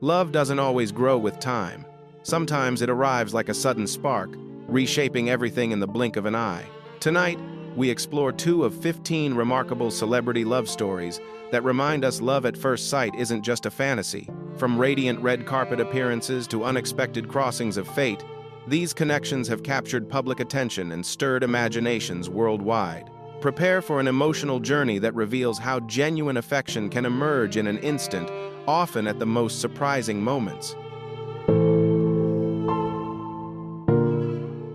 Love doesn't always grow with time. Sometimes it arrives like a sudden spark, reshaping everything in the blink of an eye. Tonight, we explore 2 of 15 remarkable celebrity love stories that remind us love at first sight isn't just a fantasy. From radiant red carpet appearances to unexpected crossings of fate, these connections have captured public attention and stirred imaginations worldwide. Prepare for an emotional journey that reveals how genuine affection can emerge in an instant, often at the most surprising moments.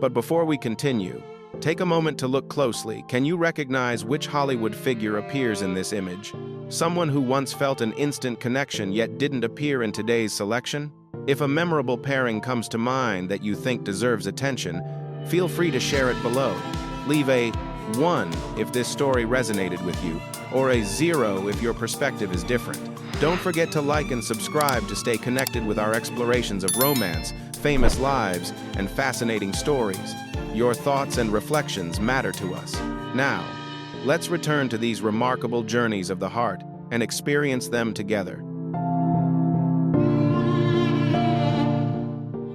But before we continue, take a moment to look closely. Can you recognize which Hollywood figure appears in this image? Someone who once felt an instant connection yet didn't appear in today's selection? If a memorable pairing comes to mind that you think deserves attention, feel free to share it below. Leave a 1 if this story resonated with you, or a 0 if your perspective is different. Don't forget to like and subscribe to stay connected with our explorations of romance, famous lives, and fascinating stories. Your thoughts and reflections matter to us. Now, let's return to these remarkable journeys of the heart and experience them together.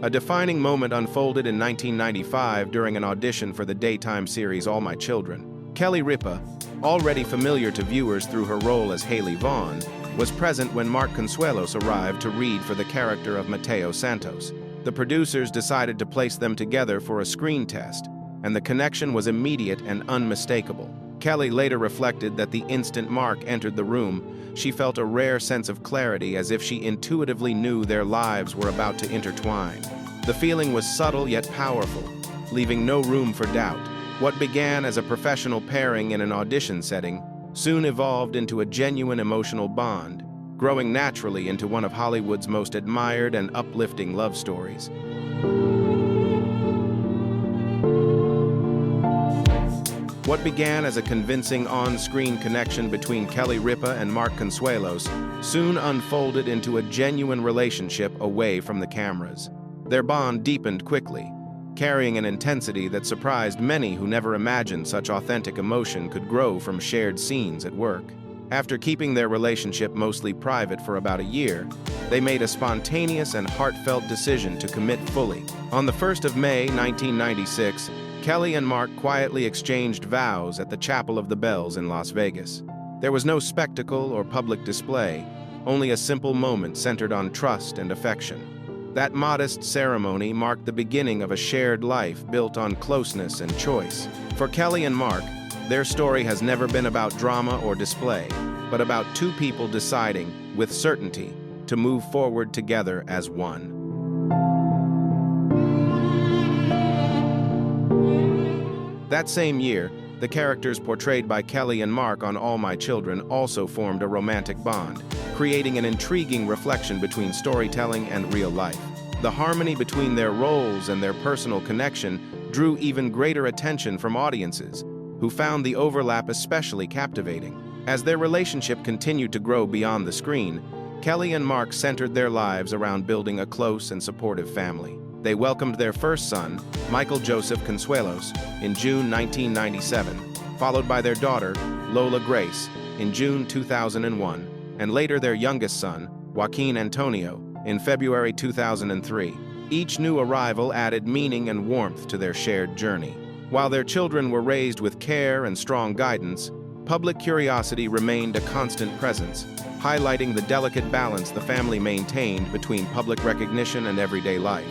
A defining moment unfolded in 1995 during an audition for the daytime series All My Children. Kelly Ripa, already familiar to viewers through her role as Haley Vaughn, was present when Mark Consuelos arrived to read for the character of Mateo Santos. The producers decided to place them together for a screen test, and the connection was immediate and unmistakable. Kelly later reflected that the instant Mark entered the room, she felt a rare sense of clarity, as if she intuitively knew their lives were about to intertwine. The feeling was subtle yet powerful, leaving no room for doubt. What began as a professional pairing in an audition setting soon evolved into a genuine emotional bond, growing naturally into one of Hollywood's most admired and uplifting love stories. What began as a convincing on-screen connection between Kelly Ripa and Mark Consuelos soon unfolded into a genuine relationship away from the cameras. Their bond deepened quickly, carrying an intensity that surprised many who never imagined such authentic emotion could grow from shared scenes at work. After keeping their relationship mostly private for about a year, they made a spontaneous and heartfelt decision to commit fully. On the 1st of May, 1996, Kelly and Mark quietly exchanged vows at the Chapel of the Bells in Las Vegas. There was no spectacle or public display, only a simple moment centered on trust and affection. That modest ceremony marked the beginning of a shared life built on closeness and choice. For Kelly and Mark, their story has never been about drama or display, but about 2 people deciding, with certainty, to move forward together as one. That same year, the characters portrayed by Kelly and Mark on All My Children also formed a romantic bond, creating an intriguing reflection between storytelling and real life. The harmony between their roles and their personal connection drew even greater attention from audiences, who found the overlap especially captivating. As their relationship continued to grow beyond the screen, Kelly and Mark centered their lives around building a close and supportive family. They welcomed their first son, Michael Joseph Consuelos, in June 1997, followed by their daughter, Lola Grace, in June 2001, and later their youngest son, Joaquin Antonio, in February 2003. Each new arrival added meaning and warmth to their shared journey. While their children were raised with care and strong guidance, public curiosity remained a constant presence, highlighting the delicate balance the family maintained between public recognition and everyday life.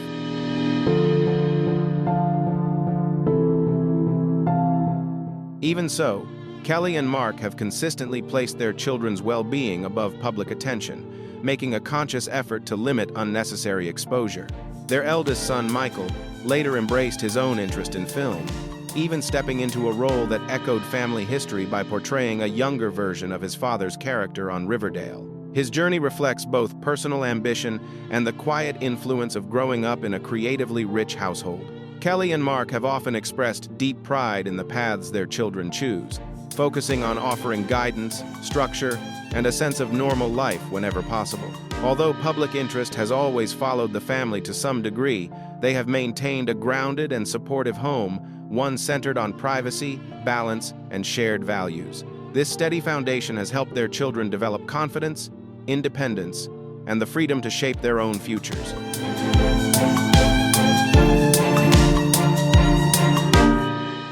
Even so, Kelly and Mark have consistently placed their children's well-being above public attention, making a conscious effort to limit unnecessary exposure. Their eldest son, Michael, later embraced his own interest in film, even stepping into a role that echoed family history by portraying a younger version of his father's character on Riverdale. His journey reflects both personal ambition and the quiet influence of growing up in a creatively rich household. Kelly and Mark have often expressed deep pride in the paths their children choose, focusing on offering guidance, structure, and a sense of normal life whenever possible. Although public interest has always followed the family to some degree, they have maintained a grounded and supportive home, one centered on privacy, balance, and shared values. This steady foundation has helped their children develop confidence, independence, and the freedom to shape their own futures.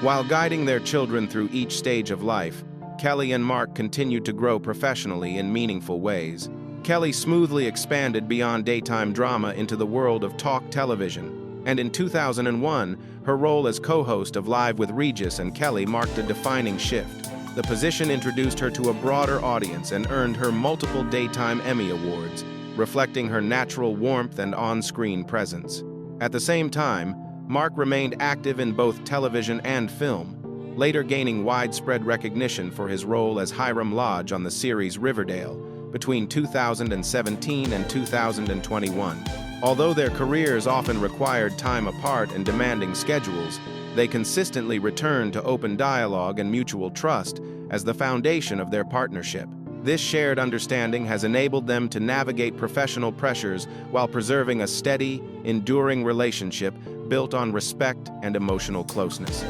While guiding their children through each stage of life, Kelly and Mark continued to grow professionally in meaningful ways. Kelly smoothly expanded beyond daytime drama into the world of talk television, and in 2001, her role as co-host of Live with Regis and Kelly marked a defining shift. The position introduced her to a broader audience and earned her multiple Daytime Emmy Awards, reflecting her natural warmth and on-screen presence. At the same time, Mark remained active in both television and film, later gaining widespread recognition for his role as Hiram Lodge on the series Riverdale between 2017 and 2021. Although their careers often required time apart and demanding schedules, they consistently returned to open dialogue and mutual trust as the foundation of their partnership. This shared understanding has enabled them to navigate professional pressures while preserving a steady, enduring relationship built on respect and emotional closeness.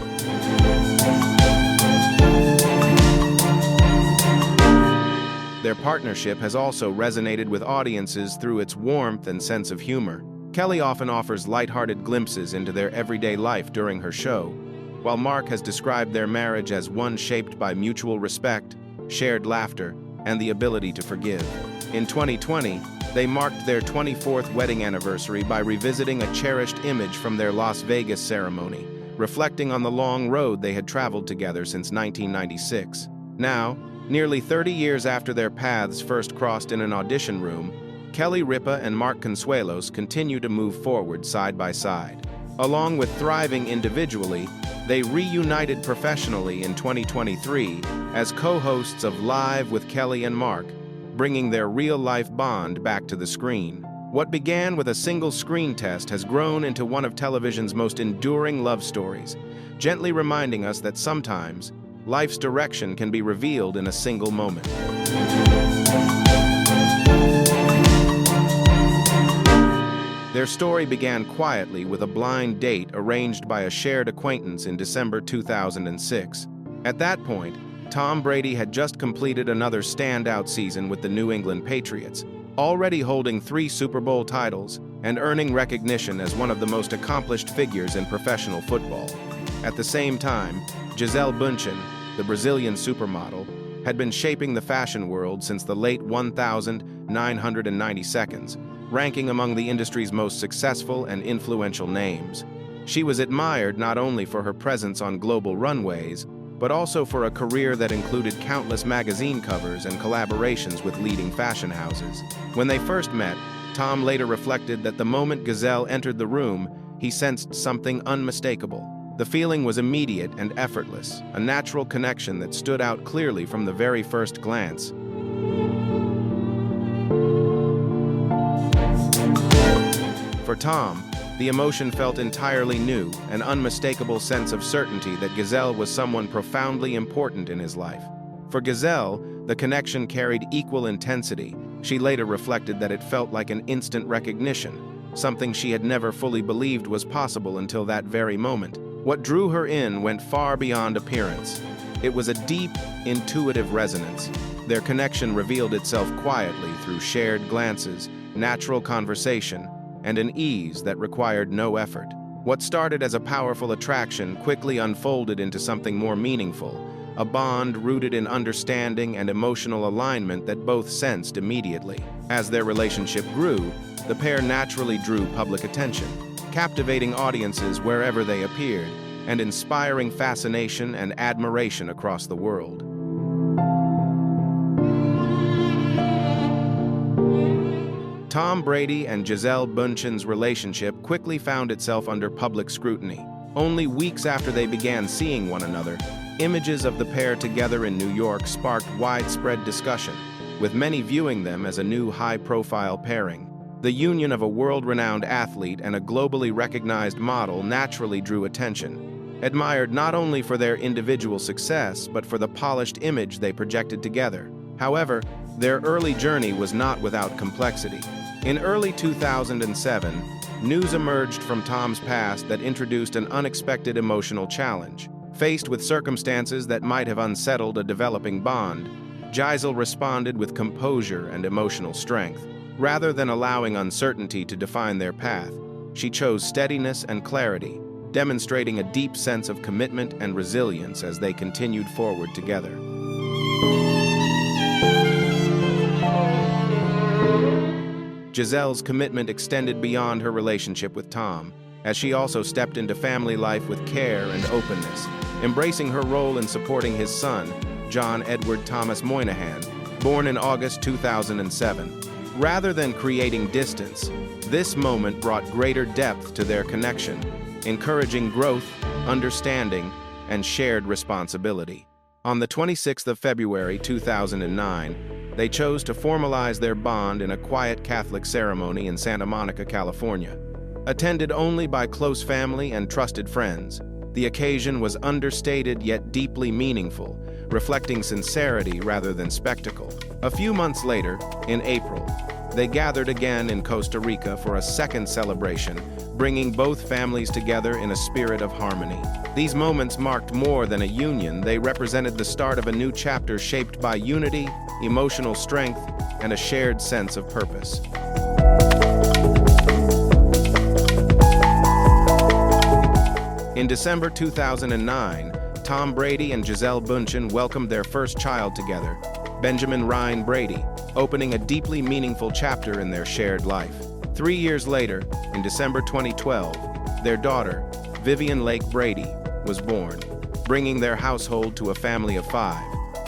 Their partnership has also resonated with audiences through its warmth and sense of humor. Kelly often offers lighthearted glimpses into their everyday life during her show, while Mark has described their marriage as one shaped by mutual respect, shared laughter, and the ability to forgive. In 2020, they marked their 24th wedding anniversary by revisiting a cherished image from their Las Vegas ceremony, reflecting on the long road they had traveled together since 1996. Now, nearly 30 years after their paths first crossed in an audition room, Kelly Ripa and Mark Consuelos continue to move forward side by side. Along with thriving individually, they reunited professionally in 2023 as co-hosts of Live with Kelly and Mark, bringing their real-life bond back to the screen. What began with a single screen test has grown into one of television's most enduring love stories, gently reminding us that sometimes life's direction can be revealed in a single moment. Their story began quietly with a blind date arranged by a shared acquaintance in December 2006. At that point, Tom Brady had just completed another standout season with the New England Patriots, already holding 3 Super Bowl titles and earning recognition as one of the most accomplished figures in professional football. At the same time, Gisele Bündchen, the Brazilian supermodel, had been shaping the fashion world since the late 1992, ranking among the industry's most successful and influential names. She was admired not only for her presence on global runways, but also for a career that included countless magazine covers and collaborations with leading fashion houses. When they first met, Tom later reflected that the moment Gisele entered the room, he sensed something unmistakable. The feeling was immediate and effortless, a natural connection that stood out clearly from the very first glance. For Tom, the emotion felt entirely new, an unmistakable sense of certainty that Gisele was someone profoundly important in his life. For Gisele, the connection carried equal intensity. She later reflected that it felt like an instant recognition, something she had never fully believed was possible until that very moment. What drew her in went far beyond appearance. It was a deep, intuitive resonance. Their connection revealed itself quietly through shared glances, natural conversation, and an ease that required no effort. What started as a powerful attraction quickly unfolded into something more meaningful, a bond rooted in understanding and emotional alignment that both sensed immediately. As their relationship grew, the pair naturally drew public attention, captivating audiences wherever they appeared, and inspiring fascination and admiration across the world. Tom Brady and Gisele Bündchen's relationship quickly found itself under public scrutiny. Only weeks after they began seeing one another, images of the pair together in New York sparked widespread discussion, with many viewing them as a new high-profile pairing. The union of a world-renowned athlete and a globally recognized model naturally drew attention, admired not only for their individual success but for the polished image they projected together. However, their early journey was not without complexity. In early 2007, news emerged from Tom's past that introduced an unexpected emotional challenge. Faced with circumstances that might have unsettled a developing bond, Gisele responded with composure and emotional strength. Rather than allowing uncertainty to define their path, she chose steadiness and clarity, demonstrating a deep sense of commitment and resilience as they continued forward together. Giselle's commitment extended beyond her relationship with Tom, as she also stepped into family life with care and openness, embracing her role in supporting his son, John Edward Thomas Moynihan, born in August 2007. Rather than creating distance, this moment brought greater depth to their connection, encouraging growth, understanding, and shared responsibility. On the 26th of February 2009, they chose to formalize their bond in a quiet Catholic ceremony in Santa Monica, California. Attended only by close family and trusted friends, the occasion was understated yet deeply meaningful, reflecting sincerity rather than spectacle. A few months later, in April, they gathered again in Costa Rica for a second celebration, bringing both families together in a spirit of harmony. These moments marked more than a union. They represented the start of a new chapter shaped by unity, emotional strength, and a shared sense of purpose. In December 2009, Tom Brady and Gisele Bündchen welcomed their first child together, Benjamin Ryan Brady, opening a deeply meaningful chapter in their shared life. 3 years later, in December 2012, their daughter, Vivian Lake Brady, was born, bringing their household to a family of 5.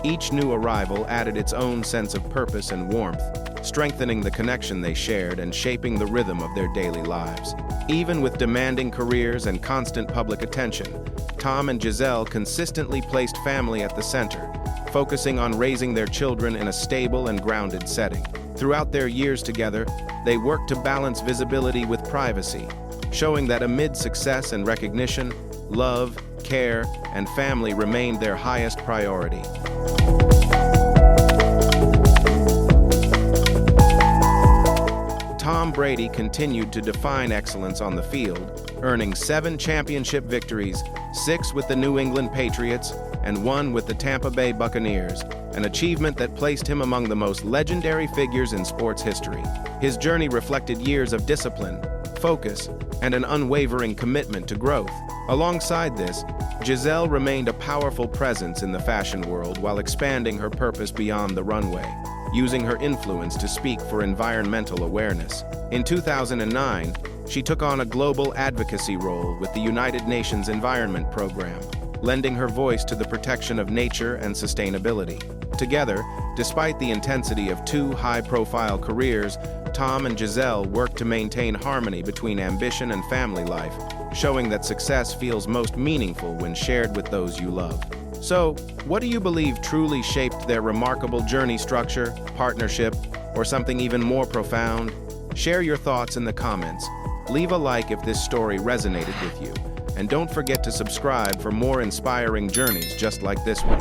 Each new arrival added its own sense of purpose and warmth, strengthening the connection they shared and shaping the rhythm of their daily lives. Even with demanding careers and constant public attention, Tom and Gisele consistently placed family at the center, focusing on raising their children in a stable and grounded setting. Throughout their years together, they worked to balance visibility with privacy, showing that amid success and recognition, love, care, and family remained their highest priority. Tom Brady continued to define excellence on the field, earning 7 championship victories, 6 with the New England Patriots, and 1 with the Tampa Bay Buccaneers, an achievement that placed him among the most legendary figures in sports history. His journey reflected years of discipline, focus, and an unwavering commitment to growth. Alongside this, Gisele remained a powerful presence in the fashion world while expanding her purpose beyond the runway, using her influence to speak for environmental awareness. In 2009, she took on a global advocacy role with the United Nations Environment Program, lending her voice to the protection of nature and sustainability. Together, despite the intensity of 2 high-profile careers, Tom and Gisele worked to maintain harmony between ambition and family life, showing that success feels most meaningful when shared with those you love. So, what do you believe truly shaped their remarkable journey? Structure, partnership, or something even more profound? Share your thoughts in the comments. Leave a like if this story resonated with you, and don't forget to subscribe for more inspiring journeys just like this one.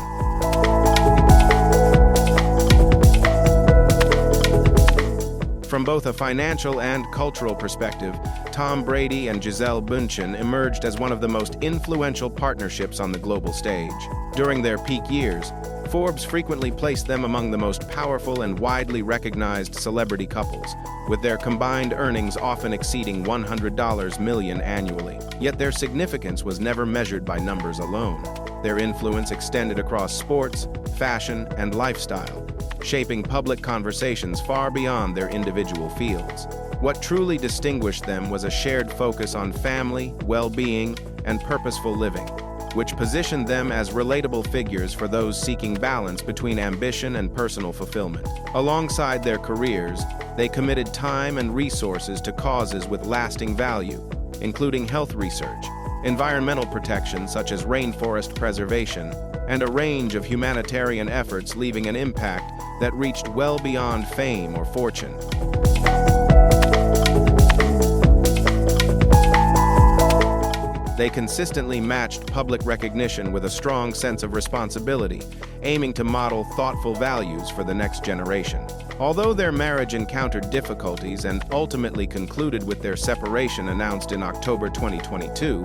From both a financial and cultural perspective, Tom Brady and Gisele Bündchen emerged as one of the most influential partnerships on the global stage. During their peak years, Forbes frequently placed them among the most powerful and widely recognized celebrity couples, with their combined earnings often exceeding $100 million annually. Yet their significance was never measured by numbers alone. Their influence extended across sports, fashion, and lifestyle, shaping public conversations far beyond their individual fields. What truly distinguished them was a shared focus on family, well-being, and purposeful living, which positioned them as relatable figures for those seeking balance between ambition and personal fulfillment. Alongside their careers, they committed time and resources to causes with lasting value, including health research, environmental protection such as rainforest preservation, and a range of humanitarian efforts, leaving an impact that reached well beyond fame or fortune. They consistently matched public recognition with a strong sense of responsibility, aiming to model thoughtful values for the next generation. Although their marriage encountered difficulties and ultimately concluded with their separation announced in October 2022,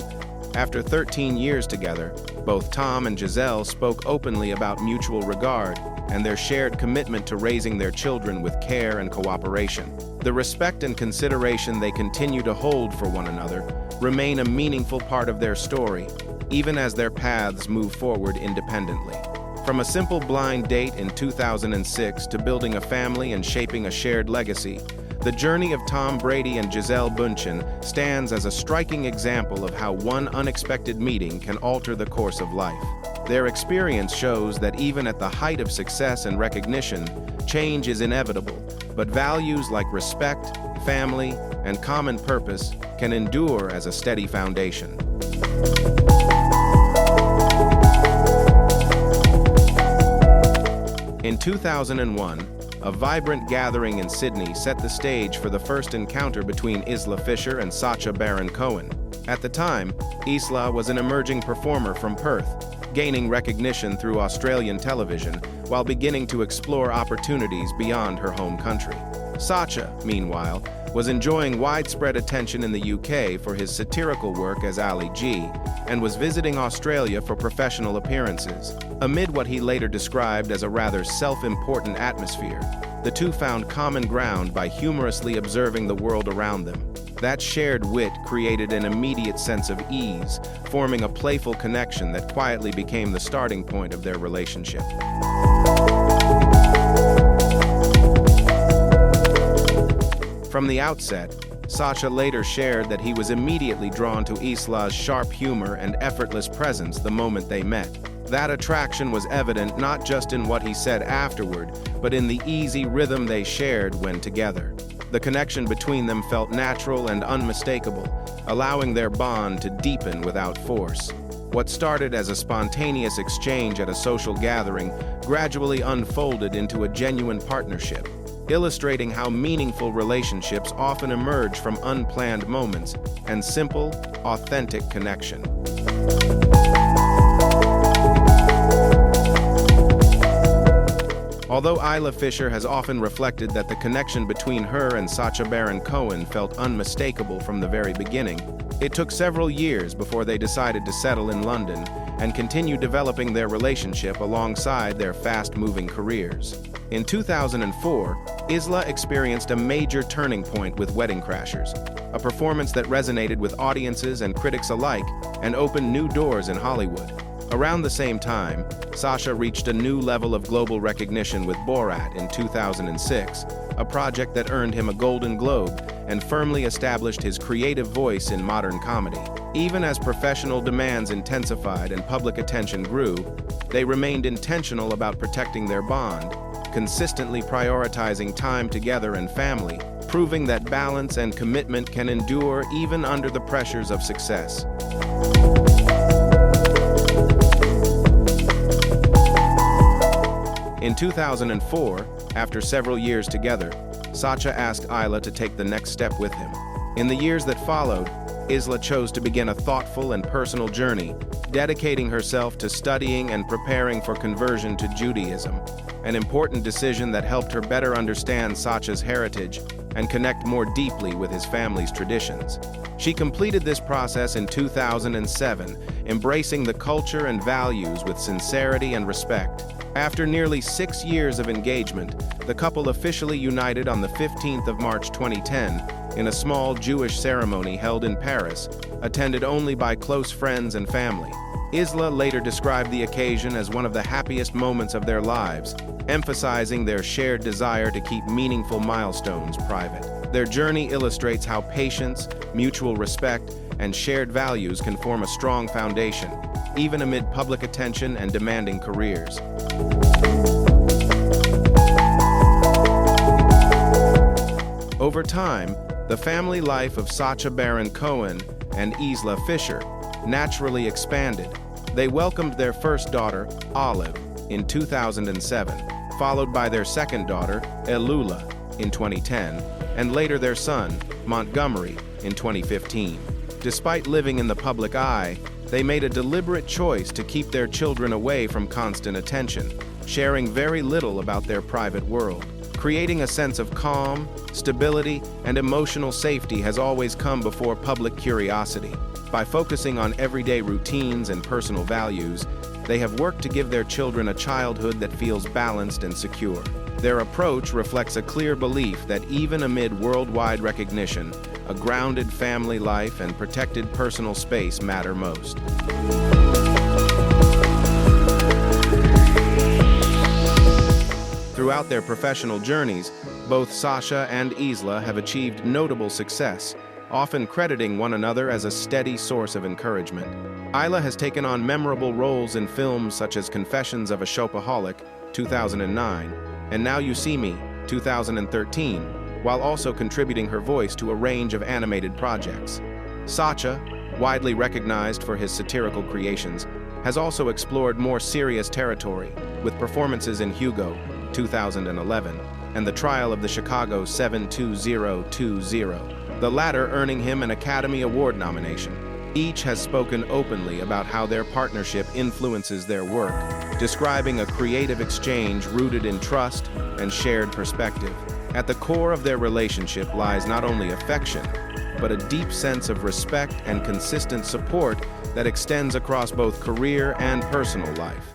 after 13 years together, both Tom and Gisele spoke openly about mutual regard, and their shared commitment to raising their children with care and cooperation. The respect and consideration they continue to hold for one another remain a meaningful part of their story, even as their paths move forward independently. From a simple blind date in 2006 to building a family and shaping a shared legacy, the journey of Tom Brady and Gisele Bündchen stands as a striking example of how one unexpected meeting can alter the course of life. Their experience shows that even at the height of success and recognition, change is inevitable, but values like respect, family, and common purpose can endure as a steady foundation. In 2001, a vibrant gathering in Sydney set the stage for the first encounter between Isla Fisher and Sacha Baron Cohen. At the time, Isla was an emerging performer from Perth, gaining recognition through Australian television while beginning to explore opportunities beyond her home country. Sacha, meanwhile, was enjoying widespread attention in the UK for his satirical work as Ali G, and was visiting Australia for professional appearances. Amid what he later described as a rather self-important atmosphere, the two found common ground by humorously observing the world around them. That shared wit created an immediate sense of ease, forming a playful connection that quietly became the starting point of their relationship. From the outset, Sacha later shared that he was immediately drawn to Isla's sharp humor and effortless presence the moment they met. That attraction was evident not just in what he said afterward, but in the easy rhythm they shared when together. The connection between them felt natural and unmistakable, allowing their bond to deepen without force. What started as a spontaneous exchange at a social gathering gradually unfolded into a genuine partnership, illustrating how meaningful relationships often emerge from unplanned moments and simple, authentic connection. Although Isla Fisher has often reflected that the connection between her and Sacha Baron Cohen felt unmistakable from the very beginning, it took several years before they decided to settle in London and continue developing their relationship alongside their fast-moving careers. In 2004, Isla experienced a major turning point with Wedding Crashers, a performance that resonated with audiences and critics alike and opened new doors in Hollywood. Around the same time, Sacha reached a new level of global recognition with Borat in 2006, a project that earned him a Golden Globe and firmly established his creative voice in modern comedy. Even as professional demands intensified and public attention grew, they remained intentional about protecting their bond, consistently prioritizing time together and family, proving that balance and commitment can endure even under the pressures of success. In 2004, after several years together, Sacha asked Isla to take the next step with him. In the years that followed, Isla chose to begin a thoughtful and personal journey, dedicating herself to studying and preparing for conversion to Judaism, an important decision that helped her better understand Sacha's heritage and connect more deeply with his family's traditions. She completed this process in 2007, embracing the culture and values with sincerity and respect. After nearly 6 years of engagement, the couple officially united on the 15th of March 2010 in a small Jewish ceremony held in Paris, attended only by close friends and family. Isla later described the occasion as one of the happiest moments of their lives, emphasizing their shared desire to keep meaningful milestones private. Their journey illustrates how patience, mutual respect, and shared values can form a strong foundation, even amid public attention and demanding careers. Over time, the family life of Sacha Baron Cohen and Isla Fisher naturally expanded. They welcomed their first daughter, Olive, in 2007, followed by their second daughter, Elula, in 2010, and later their son, Montgomery, in 2015. Despite living in the public eye, they made a deliberate choice to keep their children away from constant attention, sharing very little about their private world. Creating a sense of calm, stability, and emotional safety has always come before public curiosity. By focusing on everyday routines and personal values, They have worked to give their children a childhood that feels balanced and secure. Their approach reflects a clear belief that even amid worldwide recognition, a grounded family life and protected personal space matter most. Throughout their professional journeys, both Sasha and Isla have achieved notable success, often crediting one another as a steady source of encouragement. Isla has taken on memorable roles in films such as Confessions of a Shopaholic, 2009, and Now You See Me, 2013, while also contributing her voice to a range of animated projects. Sasha, widely recognized for his satirical creations, has also explored more serious territory, with performances in Hugo, 2011, and The Trial of the Chicago 72020, the latter earning him an Academy Award nomination. Each has spoken openly about how their partnership influences their work, describing a creative exchange rooted in trust and shared perspective. At the core of their relationship lies not only affection, but a deep sense of respect and consistent support that extends across both career and personal life.